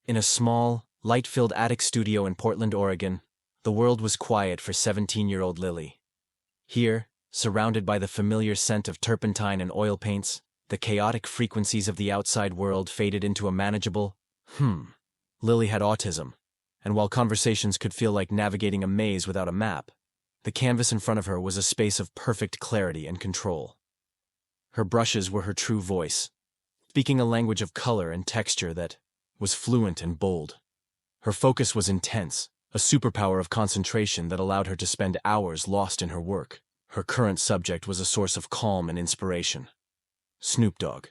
In a small, light-filled attic studio in Portland, Oregon, the world was quiet for 17-year-old Lily. Here, surrounded by the familiar scent of turpentine and oil paints, the chaotic frequencies of the outside world faded into a manageable, Lily had autism, and while conversations could feel like navigating a maze without a map, the canvas in front of her was a space of perfect clarity and control. Her brushes were her true voice, speaking a language of color and texture that was fluent and bold. Her focus was intense, a superpower of concentration that allowed her to spend hours lost in her work. Her current subject was a source of calm and inspiration: Snoop Dogg.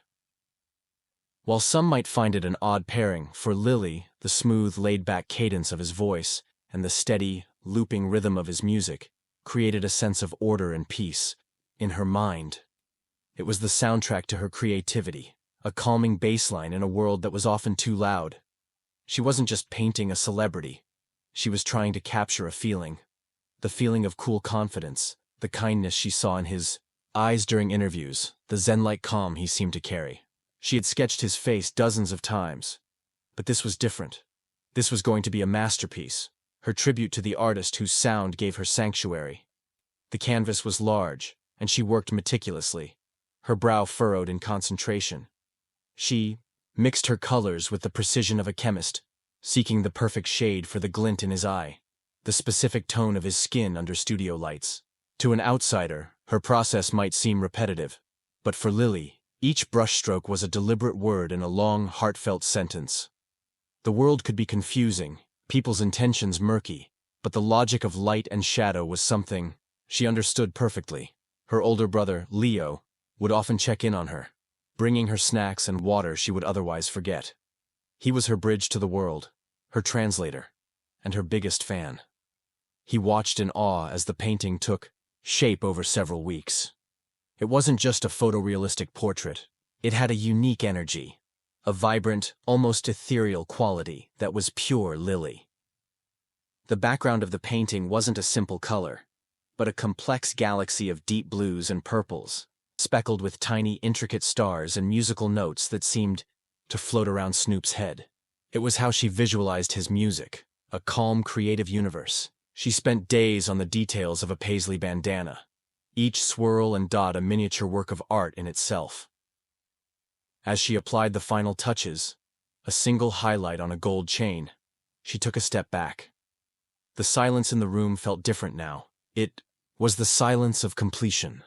While some might find it an odd pairing, for Lily, the smooth, laid-back cadence of his voice and the steady, looping rhythm of his music created a sense of order and peace in her mind. It was the soundtrack to her creativity, a calming baseline in a world that was often too loud. She wasn't just painting a celebrity. She was trying to capture a feeling. The feeling of cool confidence, the kindness she saw in his eyes during interviews, the zen-like calm he seemed to carry. She had sketched his face dozens of times. But this was different. This was going to be a masterpiece, her tribute to the artist whose sound gave her sanctuary. The canvas was large, and she worked meticulously, her brow furrowed in concentration. She mixed her colors with the precision of a chemist, seeking the perfect shade for the glint in his eye, the specific tone of his skin under studio lights. To an outsider, her process might seem repetitive, but for Lily, each brushstroke was a deliberate word in a long, heartfelt sentence. The world could be confusing, people's intentions murky, but the logic of light and shadow was something she understood perfectly. Her older brother, Leo, would often check in on her, bringing her snacks and water she would otherwise forget. He was her bridge to the world, her translator, and her biggest fan. He watched in awe as the painting took shape over several weeks. It wasn't just a photorealistic portrait. It had a unique energy, a vibrant, almost ethereal quality that was pure Lily. The background of the painting wasn't a simple color, but a complex galaxy of deep blues and purples, speckled with tiny, intricate stars and musical notes that seemed to float around Snoop's head. It was how she visualized his music, a calm, creative universe. She spent days on the details of a paisley bandana, each swirl and dot a miniature work of art in itself. As she applied the final touches, a single highlight on a gold chain, she took a step back. The silence in the room felt different now. It was the silence of completion.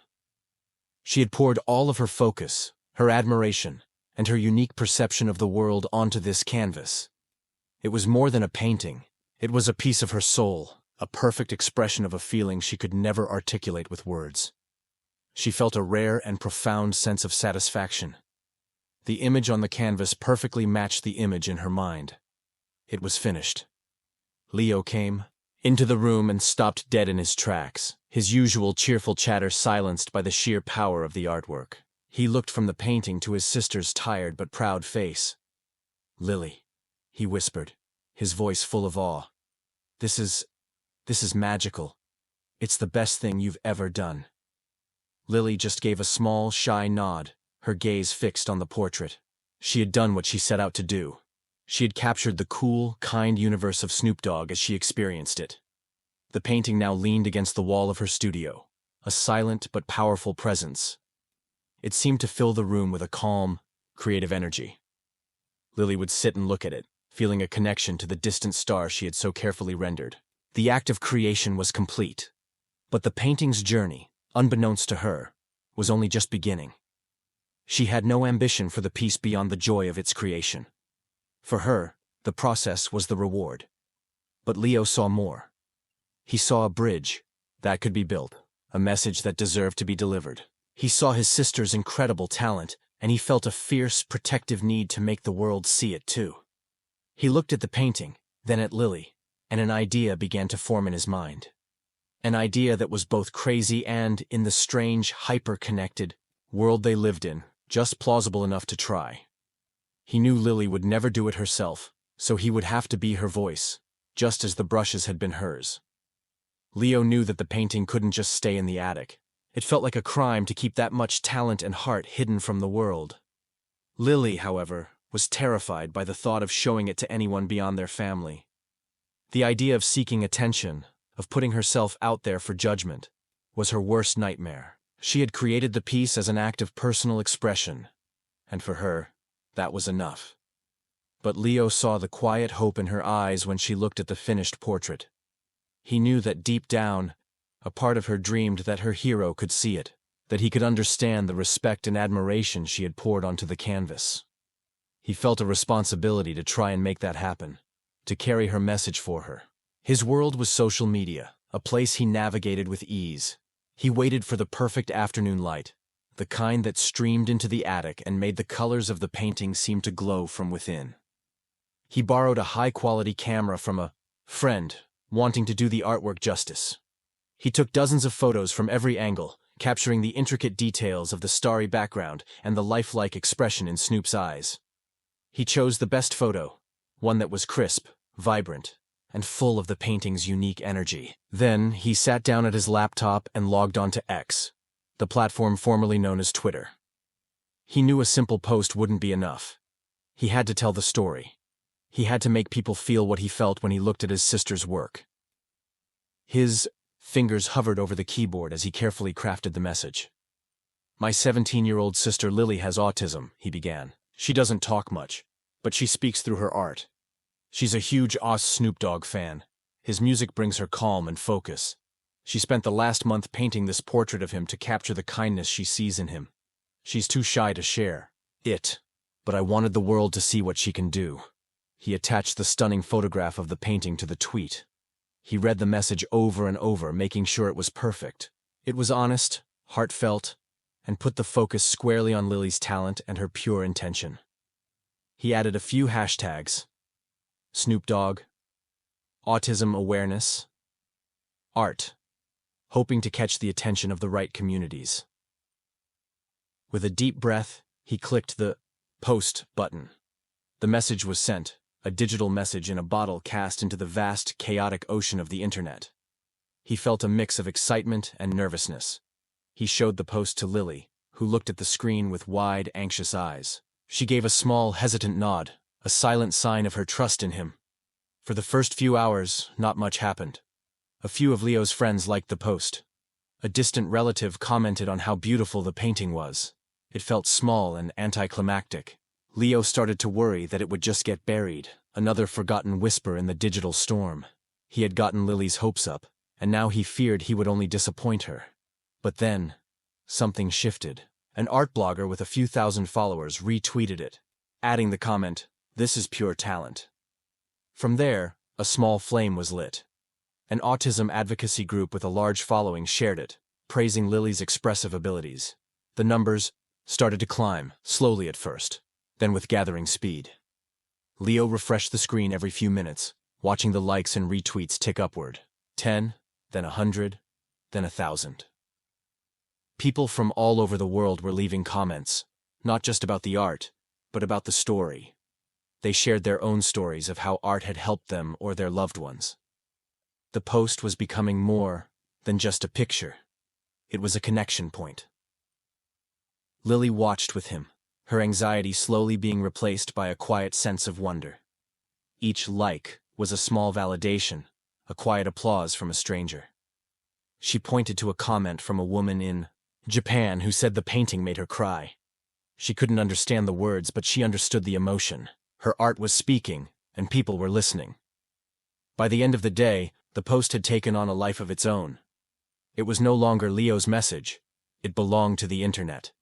She had poured all of her focus, her admiration, and her unique perception of the world onto this canvas. It was more than a painting. It was a piece of her soul, a perfect expression of a feeling she could never articulate with words. She felt a rare and profound sense of satisfaction. The image on the canvas perfectly matched the image in her mind. It was finished. Leo came into the room and stopped dead in his tracks, his usual cheerful chatter silenced by the sheer power of the artwork. He looked from the painting to his sister's tired but proud face. "Lily," he whispered, his voice full of awe. This is magical. It's the best thing you've ever done." Lily just gave a small, shy nod, her gaze fixed on the portrait. She had done what she set out to do. She had captured the cool, kind universe of Snoop Dogg as she experienced it. The painting now leaned against the wall of her studio, a silent but powerful presence. It seemed to fill the room with a calm, creative energy. Lily would sit and look at it, feeling a connection to the distant star she had so carefully rendered. The act of creation was complete, but the painting's journey, unbeknownst to her, was only just beginning. She had no ambition for the piece beyond the joy of its creation. For her, the process was the reward. But Leo saw more. He saw a bridge that could be built, a message that deserved to be delivered. He saw his sister's incredible talent, and he felt a fierce, protective need to make the world see it too. He looked at the painting, then at Lily, and an idea began to form in his mind. An idea that was both crazy and, in the strange, hyper-connected world they lived in, just plausible enough to try. He knew Lily would never do it herself, so he would have to be her voice, just as the brushes had been hers. Leo knew that the painting couldn't just stay in the attic. It felt like a crime to keep that much talent and heart hidden from the world. Lily, however, was terrified by the thought of showing it to anyone beyond their family. The idea of seeking attention, of putting herself out there for judgment, was her worst nightmare. She had created the piece as an act of personal expression, and for her, that was enough. But Leo saw the quiet hope in her eyes when she looked at the finished portrait. He knew that deep down, a part of her dreamed that her hero could see it, that he could understand the respect and admiration she had poured onto the canvas. He felt a responsibility to try and make that happen, to carry her message for her. His world was social media, a place he navigated with ease. He waited for the perfect afternoon light, the kind that streamed into the attic and made the colors of the painting seem to glow from within. He borrowed a high-quality camera from a friend, wanting to do the artwork justice. He took dozens of photos from every angle, capturing the intricate details of the starry background and the lifelike expression in Snoop's eyes. He chose the best photo, one that was crisp, vibrant, and full of the painting's unique energy. Then, he sat down at his laptop and logged on to X, the platform formerly known as Twitter. He knew a simple post wouldn't be enough. He had to tell the story. He had to make people feel what he felt when he looked at his sister's work. His fingers hovered over the keyboard as he carefully crafted the message. "My 17-year-old sister Lily has autism," he began. "She doesn't talk much, but she speaks through her art. She's a huge Snoop Dogg fan. His music brings her calm and focus. She spent the last month painting this portrait of him to capture the kindness she sees in him. She's too shy to share it, but I wanted the world to see what she can do." He attached the stunning photograph of the painting to the tweet. He read the message over and over, making sure it was perfect. It was honest, heartfelt, and put the focus squarely on Lily's talent and her pure intention. He added a few hashtags: Snoop Dogg, autism awareness, art, hoping to catch the attention of the right communities. With a deep breath, he clicked the post button. The message was sent, a digital message in a bottle cast into the vast, chaotic ocean of the internet. He felt a mix of excitement and nervousness. He showed the post to Lily, who looked at the screen with wide, anxious eyes. She gave a small, hesitant nod, a silent sign of her trust in him. For the first few hours, not much happened. A few of Leo's friends liked the post. A distant relative commented on how beautiful the painting was. It felt small and anticlimactic. Leo started to worry that it would just get buried, another forgotten whisper in the digital storm. He had gotten Lily's hopes up, and now he feared he would only disappoint her. But then, something shifted. An art blogger with a few thousand followers retweeted it, adding the comment, "This is pure talent." From there, a small flame was lit. An autism advocacy group with a large following shared it, praising Lily's expressive abilities. The numbers started to climb, slowly at first, then with gathering speed. Leo refreshed the screen every few minutes, watching the likes and retweets tick upward. 10, then 100, then 1,000. People from all over the world were leaving comments, not just about the art, but about the story. They shared their own stories of how art had helped them or their loved ones. The post was becoming more than just a picture. It was a connection point. Lily watched with him, her anxiety slowly being replaced by a quiet sense of wonder. Each like was a small validation, a quiet applause from a stranger. She pointed to a comment from a woman in Japan who said the painting made her cry. She couldn't understand the words, but she understood the emotion. Her art was speaking, and people were listening. By the end of the day, the post had taken on a life of its own. It was no longer Leo's message. It belonged to the internet.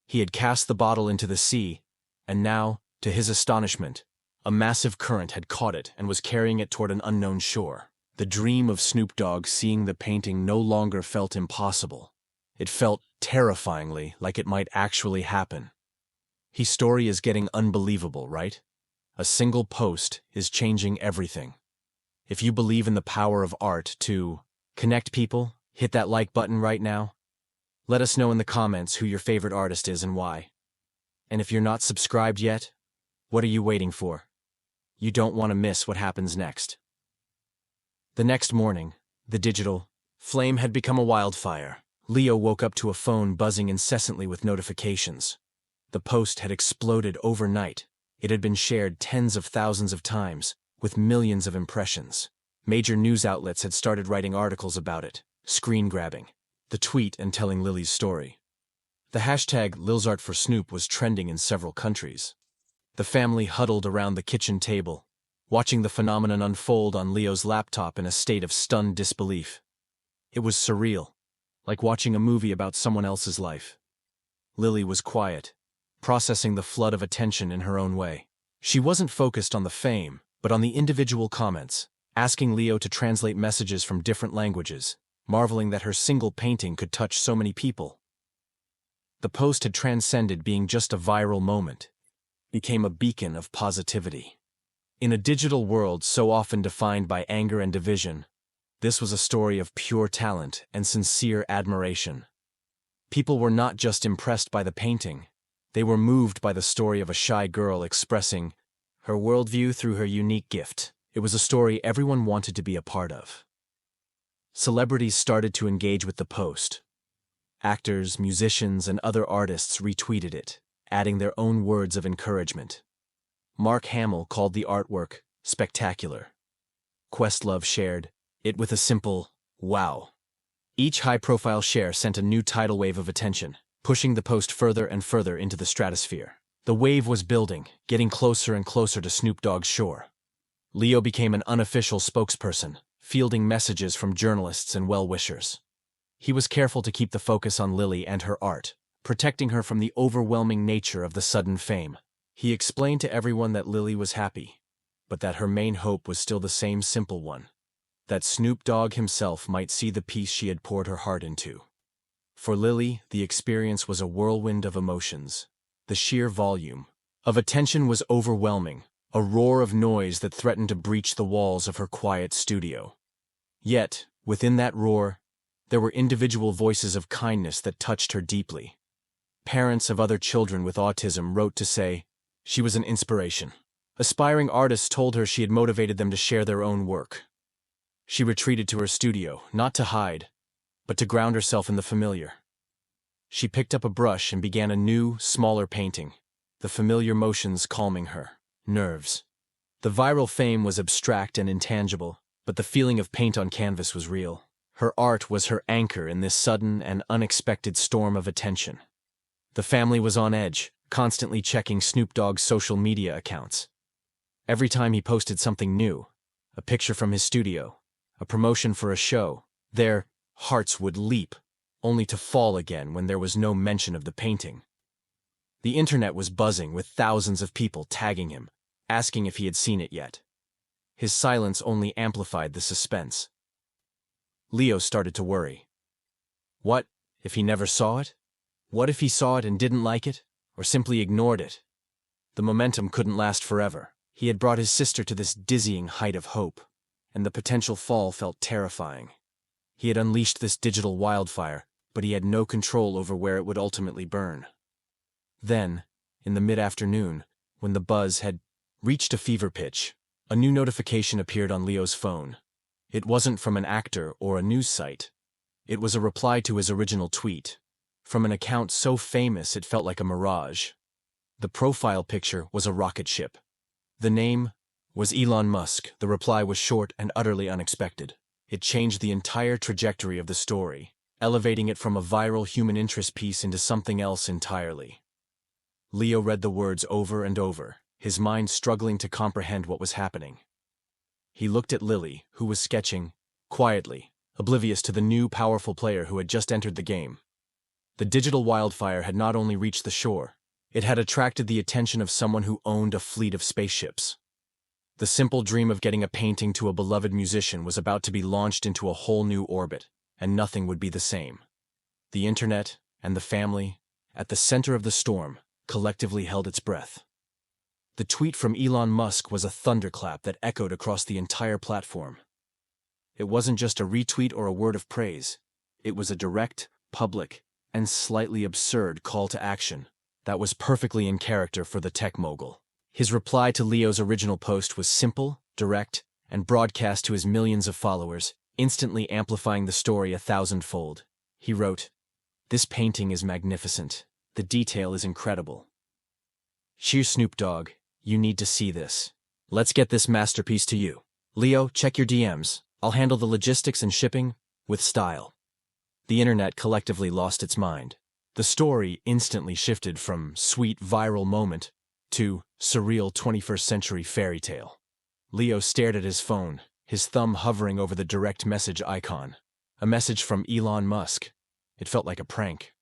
He had cast the bottle into the sea, and now, to his astonishment, a massive current had caught it and was carrying it toward an unknown shore. The dream of Snoop Dogg seeing the painting no longer felt impossible. It felt terrifyingly like it might actually happen. His story is getting unbelievable, right? A single post is changing everything. If you believe in the power of art to connect people, hit that like button right now. Let us know in the comments who your favorite artist is and why. And if you're not subscribed yet, what are you waiting for? You don't want to miss what happens next. The next morning, the digital flame had become a wildfire. Leo woke up to a phone buzzing incessantly with notifications. The post had exploded overnight. It had been shared tens of thousands of times, with millions of impressions. Major news outlets had started writing articles about it, screen-grabbing the tweet and telling Lily's story. The hashtag #LilsArt for Snoop was trending in several countries. The family huddled around the kitchen table, watching the phenomenon unfold on Leo's laptop in a state of stunned disbelief. It was surreal, like watching a movie about someone else's life. Lily was quiet, processing the flood of attention in her own way. She wasn't focused on the fame, but on the individual comments, asking Leo to translate messages from different languages, marveling that her single painting could touch so many people. The post had transcended being just a viral moment, became a beacon of positivity. In a digital world so often defined by anger and division, this was a story of pure talent and sincere admiration. People were not just impressed by the painting, they were moved by the story of a shy girl expressing her worldview through her unique gift. It was a story everyone wanted to be a part of. Celebrities started to engage with the post. Actors, musicians, and other artists retweeted it, adding their own words of encouragement. Mark Hamill called the artwork spectacular. Questlove shared it with a simple, "Wow." Each high-profile share sent a new tidal wave of attention, pushing the post further and further into the stratosphere. The wave was building, getting closer and closer to Snoop Dogg's shore. Leo became an unofficial spokesperson, fielding messages from journalists and well-wishers. He was careful to keep the focus on Lily and her art, protecting her from the overwhelming nature of the sudden fame. He explained to everyone that Lily was happy, but that her main hope was still the same simple one, that Snoop Dogg himself might see the piece she had poured her heart into. For Lily, the experience was a whirlwind of emotions. The sheer volume of attention was overwhelming, a roar of noise that threatened to breach the walls of her quiet studio. Yet, within that roar, there were individual voices of kindness that touched her deeply. Parents of other children with autism wrote to say she was an inspiration. Aspiring artists told her she had motivated them to share their own work. She retreated to her studio, not to hide, but to ground herself in the familiar. She picked up a brush and began a new, smaller painting, the familiar motions calming her nerves. The viral fame was abstract and intangible, but the feeling of paint on canvas was real. Her art was her anchor in this sudden and unexpected storm of attention. The family was on edge, constantly checking Snoop Dogg's social media accounts. Every time he posted something new, a picture from his studio, a promotion for a show, their hearts would leap, only to fall again when there was no mention of the painting. The internet was buzzing with thousands of people tagging him, asking if he had seen it yet. His silence only amplified the suspense. Leo started to worry. What if he never saw it? What if he saw it and didn't like it, or simply ignored it? The momentum couldn't last forever. He had brought his sister to this dizzying height of hope, and the potential fall felt terrifying. He had unleashed this digital wildfire, but he had no control over where it would ultimately burn. Then, in the mid-afternoon, when the buzz had reached a fever pitch, a new notification appeared on Leo's phone. It wasn't from an actor or a news site. It was a reply to his original tweet, from an account so famous it felt like a mirage. The profile picture was a rocket ship. The name was Elon Musk. The reply was short and utterly unexpected. It changed the entire trajectory of the story, elevating it from a viral human interest piece into something else entirely. Leo read the words over and over, his mind struggling to comprehend what was happening. He looked at Lily, who was sketching, quietly, oblivious to the new powerful player who had just entered the game. The digital wildfire had not only reached the shore, it had attracted the attention of someone who owned a fleet of spaceships. The simple dream of getting a painting to a beloved musician was about to be launched into a whole new orbit, and nothing would be the same. The internet and the family, at the center of the storm, collectively held its breath. The tweet from Elon Musk was a thunderclap that echoed across the entire platform. It wasn't just a retweet or a word of praise. It was a direct, public, and slightly absurd call to action that was perfectly in character for the tech mogul. His reply to Leo's original post was simple, direct, and broadcast to his millions of followers, instantly amplifying the story 1,000-fold. He wrote, "This painting is magnificent. The detail is incredible. Cheers, Snoop Dogg. You need to see this. Let's get this masterpiece to you. Leo, check your DMs. I'll handle the logistics and shipping with style. The internet collectively lost its mind. The story instantly shifted from sweet viral moment to surreal 21st century fairy tale. Leo stared at his phone, his thumb hovering over the direct message icon. A message from Elon Musk. It felt like a prank.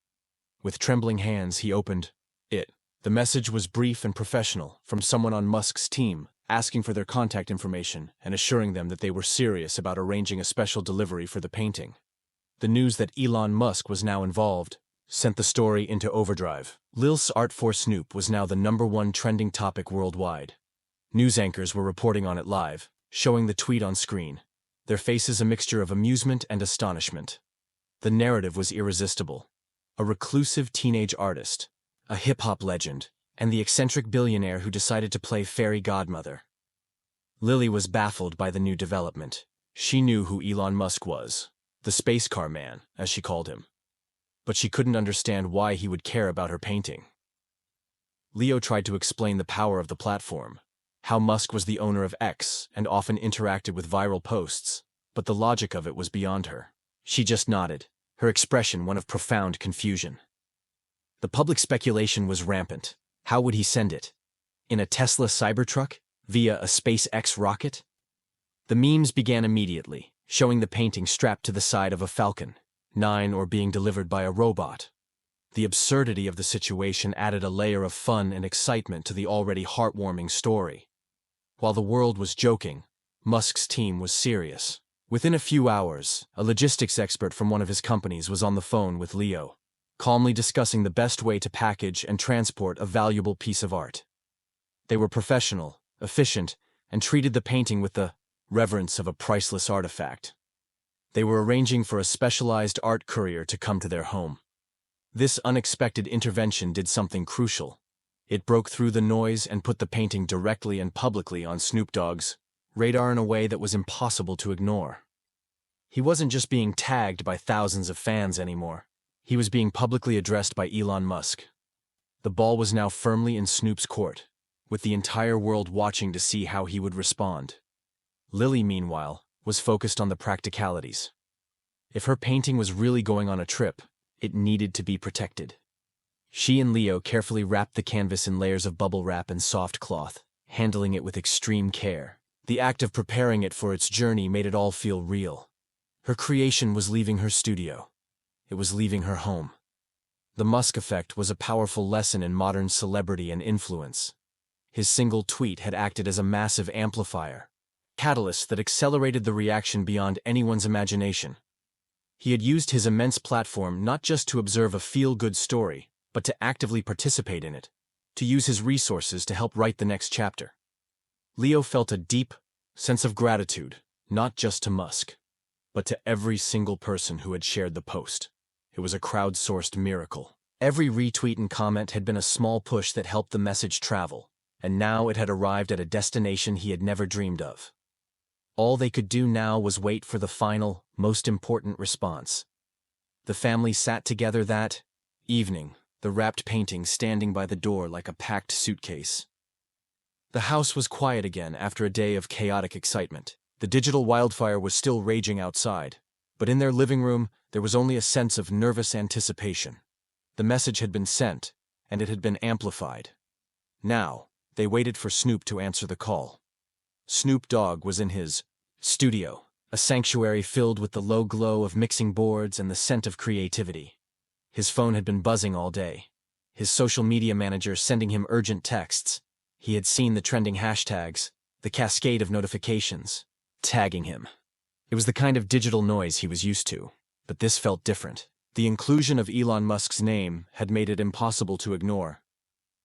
With trembling hands, he opened it. The message was brief and professional, from someone on Musk's team, asking for their contact information and assuring them that they were serious about arranging a special delivery for the painting. The news that Elon Musk was now involved sent the story into overdrive. Lil's art for Snoop was now the #1 trending topic worldwide. News anchors were reporting on it live, showing the tweet on screen, their faces a mixture of amusement and astonishment. The narrative was irresistible. A reclusive teenage artist, a hip-hop legend, and the eccentric billionaire who decided to play fairy godmother. Lily was baffled by the new development. She knew who Elon Musk was, the space car man, as she called him. But she couldn't understand why he would care about her painting. Leo tried to explain the power of the platform, how Musk was the owner of X and often interacted with viral posts, but the logic of it was beyond her. She just nodded, her expression one of profound confusion. The public speculation was rampant. How would he send it? In a Tesla Cybertruck? Via a SpaceX rocket? The memes began immediately, showing the painting strapped to the side of a Falcon 9 or being delivered by a robot. The absurdity of the situation added a layer of fun and excitement to the already heartwarming story. While the world was joking, Musk's team was serious. Within a few hours, a logistics expert from one of his companies was on the phone with Leo, calmly discussing the best way to package and transport a valuable piece of art. They were professional, efficient, and treated the painting with the reverence of a priceless artifact. They were arranging for a specialized art courier to come to their home. This unexpected intervention did something crucial. It broke through the noise and put the painting directly and publicly on Snoop Dogg's radar in a way that was impossible to ignore. He wasn't just being tagged by thousands of fans anymore. He was being publicly addressed by Elon Musk. The ball was now firmly in Snoop's court, with the entire world watching to see how he would respond. Lily, meanwhile, was focused on the practicalities. If her painting was really going on a trip, it needed to be protected. She and Leo carefully wrapped the canvas in layers of bubble wrap and soft cloth, handling it with extreme care. The act of preparing it for its journey made it all feel real. Her creation was leaving her studio. It was leaving her home. The Musk effect was a powerful lesson in modern celebrity and influence. His single tweet had acted as a massive amplifier, catalyst that accelerated the reaction beyond anyone's imagination. He had used his immense platform not just to observe a feel-good story, but to actively participate in it, to use his resources to help write the next chapter. Leo felt a deep sense of gratitude, not just to Musk, but to every single person who had shared the post. It was a crowdsourced miracle. Every retweet and comment had been a small push that helped the message travel, and now it had arrived at a destination he had never dreamed of. All they could do now was wait for the final, most important response. The family sat together that evening, the wrapped painting standing by the door like a packed suitcase. The house was quiet again after a day of chaotic excitement. The digital wildfire was still raging outside, but in their living room, there was only a sense of nervous anticipation. The message had been sent, and it had been amplified. Now, they waited for Snoop to answer the call. Snoop Dogg was in his studio, a sanctuary filled with the low glow of mixing boards and the scent of creativity. His phone had been buzzing all day, his social media manager sending him urgent texts. He had seen the trending hashtags, the cascade of notifications, tagging him. It was the kind of digital noise he was used to, but this felt different. The inclusion of Elon Musk's name had made it impossible to ignore.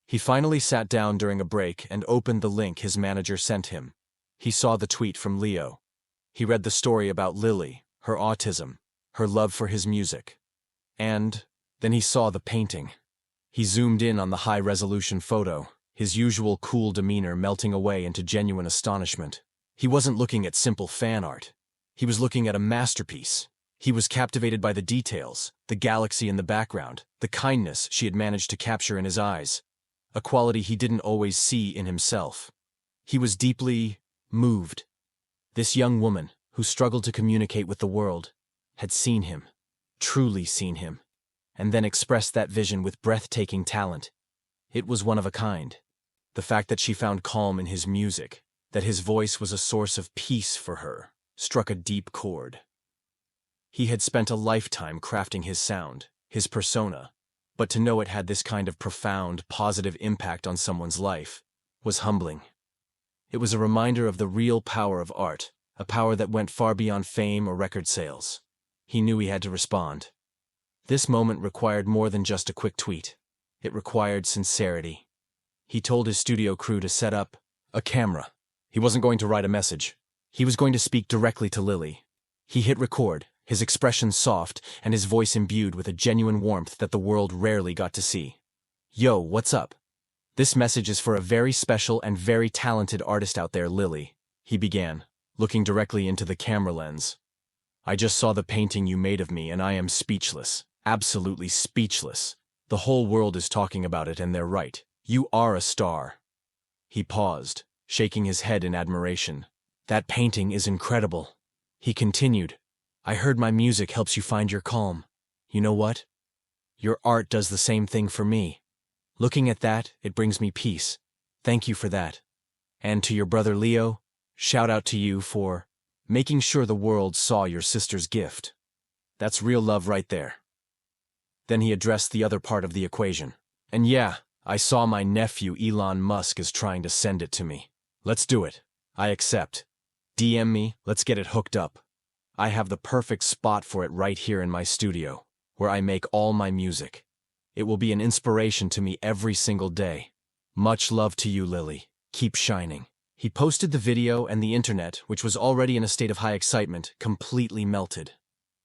He finally sat down during a break and opened the link his manager sent him. He saw the tweet from Leo. He read the story about Lily, her autism, her love for his music. And then he saw the painting. He zoomed in on the high-resolution photo, his usual cool demeanor melting away into genuine astonishment. He wasn't looking at simple fan art. He was looking at a masterpiece. He was captivated by the details, the galaxy in the background, the kindness she had managed to capture in his eyes. a quality he didn't always see in himself. He was deeply moved. This young woman, who struggled to communicate with the world, had seen him, truly seen him, and then expressed that vision with breathtaking talent. It was one of a kind. The fact that she found calm in his music, that his voice was a source of peace for her, struck a deep chord. He had spent a lifetime crafting his sound, his persona, but to know it had this kind of profound, positive impact on someone's life was humbling. It was a reminder of the real power of art, a power that went far beyond fame or record sales. He knew he had to respond. This moment required more than just a quick tweet. It required sincerity. He told his studio crew to set up a camera. He wasn't going to write a message. He was going to speak directly to Lily. He hit record, his expression soft and his voice imbued with a genuine warmth that the world rarely got to see. "Yo, what's up? This message is for a very special and very talented artist out there, Lily," he began, looking directly into the camera lens. "I just saw the painting you made of me and I am speechless, absolutely speechless. The whole world is talking about it and they're right. You are a star." He paused, shaking his head in admiration. "That painting is incredible." He continued, "I heard my music helps you find your calm. You know what? Your art does the same thing for me. Looking at that, it brings me peace. Thank you for that. And to your brother Leo, shout out to you for making sure the world saw your sister's gift. That's real love right there." Then he addressed the other part of the equation. "And yeah, I saw my nephew Elon Musk is trying to send it to me. Let's do it. I accept. DM me, let's get it hooked up. I have the perfect spot for it right here in my studio, where I make all my music. It will be an inspiration to me every single day. Much love to you, Lily. Keep shining." He posted the video and the internet, which was already in a state of high excitement, completely melted.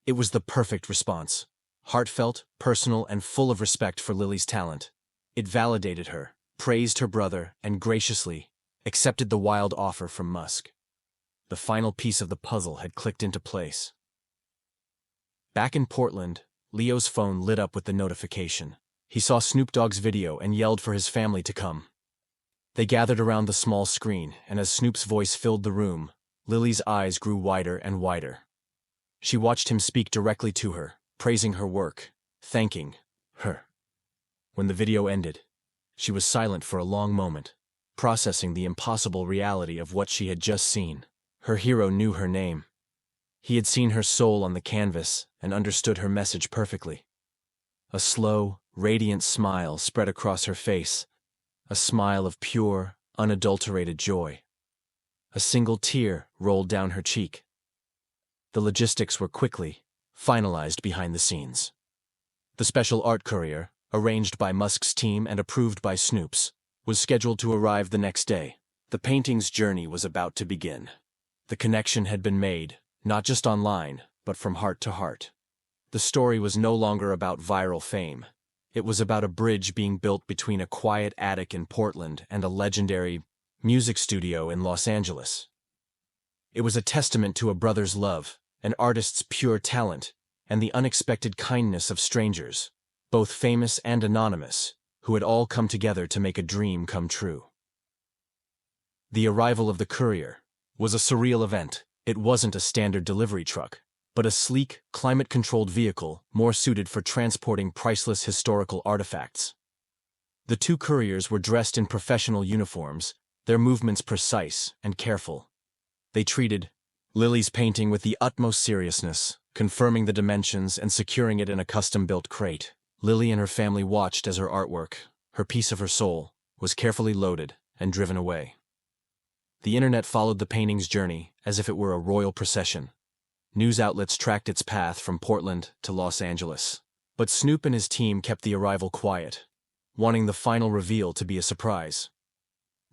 It was the perfect response. Heartfelt, personal, and full of respect for Lily's talent. It validated her, praised her brother, and graciously accepted the wild offer from Musk. The final piece of the puzzle had clicked into place. Back in Portland, Leo's phone lit up with the notification. He saw Snoop Dogg's video and yelled for his family to come. They gathered around the small screen, and as Snoop's voice filled the room, Lily's eyes grew wider and wider. She watched him speak directly to her, praising her work, thanking her. When the video ended, she was silent for a long moment, processing the impossible reality of what she had just seen. Her hero knew her name. He had seen her soul on the canvas and understood her message perfectly. A slow, radiant smile spread across her face, a smile of pure, unadulterated joy. A single tear rolled down her cheek. The logistics were quickly finalized behind the scenes. The special art courier, arranged by Musk's team and approved by Snoop's, was scheduled to arrive the next day. The painting's journey was about to begin. The connection had been made, not just online, but from heart to heart. The story was no longer about viral fame. It was about a bridge being built between a quiet attic in Portland and a legendary music studio in Los Angeles. It was a testament to a brother's love, an artist's pure talent, and the unexpected kindness of strangers, both famous and anonymous, who had all come together to make a dream come true. The arrival of the courier was a surreal event. It wasn't a standard delivery truck, but a sleek, climate-controlled vehicle more suited for transporting priceless historical artifacts. The two couriers were dressed in professional uniforms, their movements precise and careful. They treated Lily's painting with the utmost seriousness, confirming the dimensions and securing it in a custom-built crate. Lily and her family watched as her artwork, her piece of her soul, was carefully loaded and driven away. The internet followed the painting's journey as if it were a royal procession. News outlets tracked its path from Portland to Los Angeles. But Snoop and his team kept the arrival quiet, wanting the final reveal to be a surprise.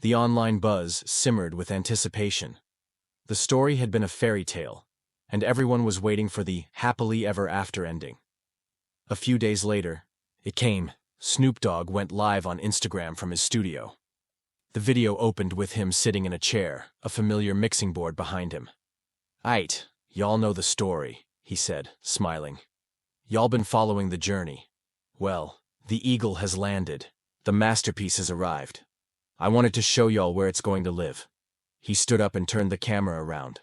The online buzz simmered with anticipation. The story had been a fairy tale, and everyone was waiting for the happily ever after ending. A few days later, it came. Snoop Dogg went live on Instagram from his studio. The video opened with him sitting in a chair, a familiar mixing board behind him. "Aight, y'all know the story," he said, smiling. "Y'all been following the journey. Well, the eagle has landed. The masterpiece has arrived. I wanted to show y'all where it's going to live. He stood up and turned the camera around.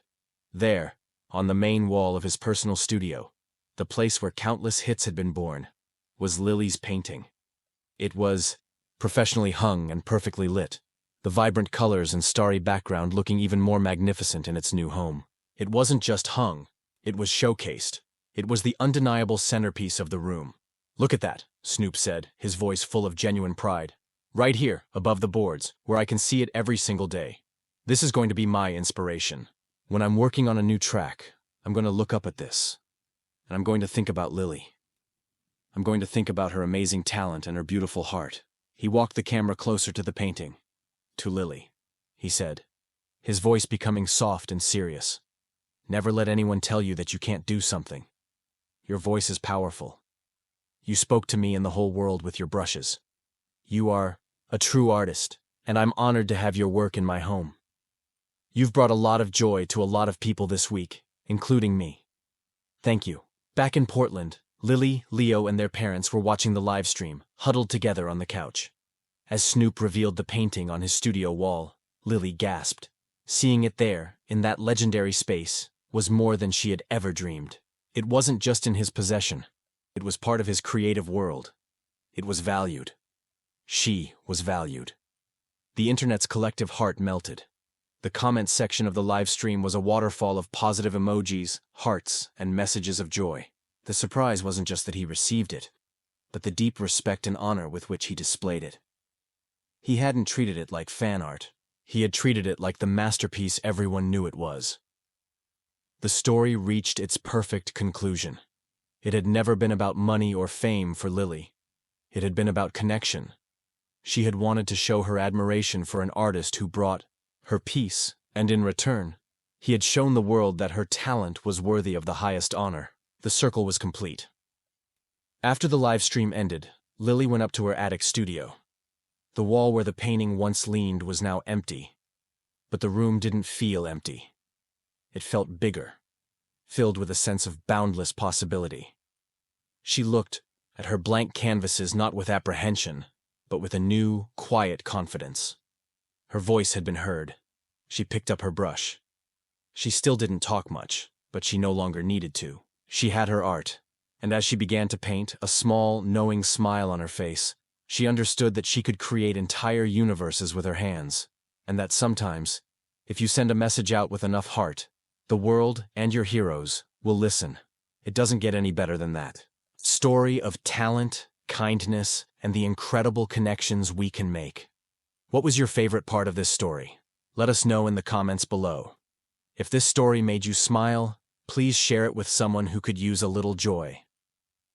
There, on the main wall of his personal studio, the place where countless hits had been born, was Lily's painting. It was professionally hung and perfectly lit, the vibrant colors and starry background looking even more magnificent in its new home. It wasn't just hung, it was showcased. It was the undeniable centerpiece of the room. "Look at that," Snoop said, his voice full of genuine pride. "Right here, above the boards, where I can see it every single day. This is going to be my inspiration. When I'm working on a new track, I'm going to look up at this, and I'm going to think about Lily. I'm going to think about her amazing talent and her beautiful heart." He walked the camera closer to the painting. "To Lily," he said, his voice becoming soft and serious. "Never let anyone tell you that you can't do something. Your voice is powerful. You spoke to me and the whole world with your brushes. You are a true artist, and I'm honored to have your work in my home. You've brought a lot of joy to a lot of people this week, including me. Thank you." Back in Portland, Lily, Leo, and their parents were watching the live stream, huddled together on the couch. As Snoop revealed the painting on his studio wall, Lily gasped. Seeing it there, in that legendary space, was more than she had ever dreamed. It wasn't just in his possession. It was part of his creative world. It was valued. She was valued. The internet's collective heart melted. The comment section of the live stream was a waterfall of positive emojis, hearts, and messages of joy. The surprise wasn't just that he received it, but the deep respect and honor with which he displayed it. He hadn't treated it like fan art. He had treated it like the masterpiece everyone knew it was. The story reached its perfect conclusion. It had never been about money or fame for Lily. It had been about connection. She had wanted to show her admiration for an artist who brought her peace, and in return, he had shown the world that her talent was worthy of the highest honor. The circle was complete. After the live stream ended, Lily went up to her attic studio. The wall where the painting once leaned was now empty, but the room didn't feel empty. It felt bigger, filled with a sense of boundless possibility. She looked at her blank canvases not with apprehension, but with a new, quiet confidence. Her voice had been heard. She picked up her brush. She still didn't talk much, but she no longer needed to. She had her art, and as she began to paint, a small, knowing smile on her face, she understood that she could create entire universes with her hands, and that sometimes, if you send a message out with enough heart, the world and your heroes will listen. It doesn't get any better than that. Story of talent, kindness, and the incredible connections we can make. What was your favorite part of this story? Let us know in the comments below. If this story made you smile, please share it with someone who could use a little joy.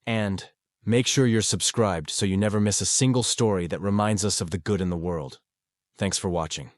And make sure you're subscribed so you never miss a single story that reminds us of the good in the world. Thanks for watching.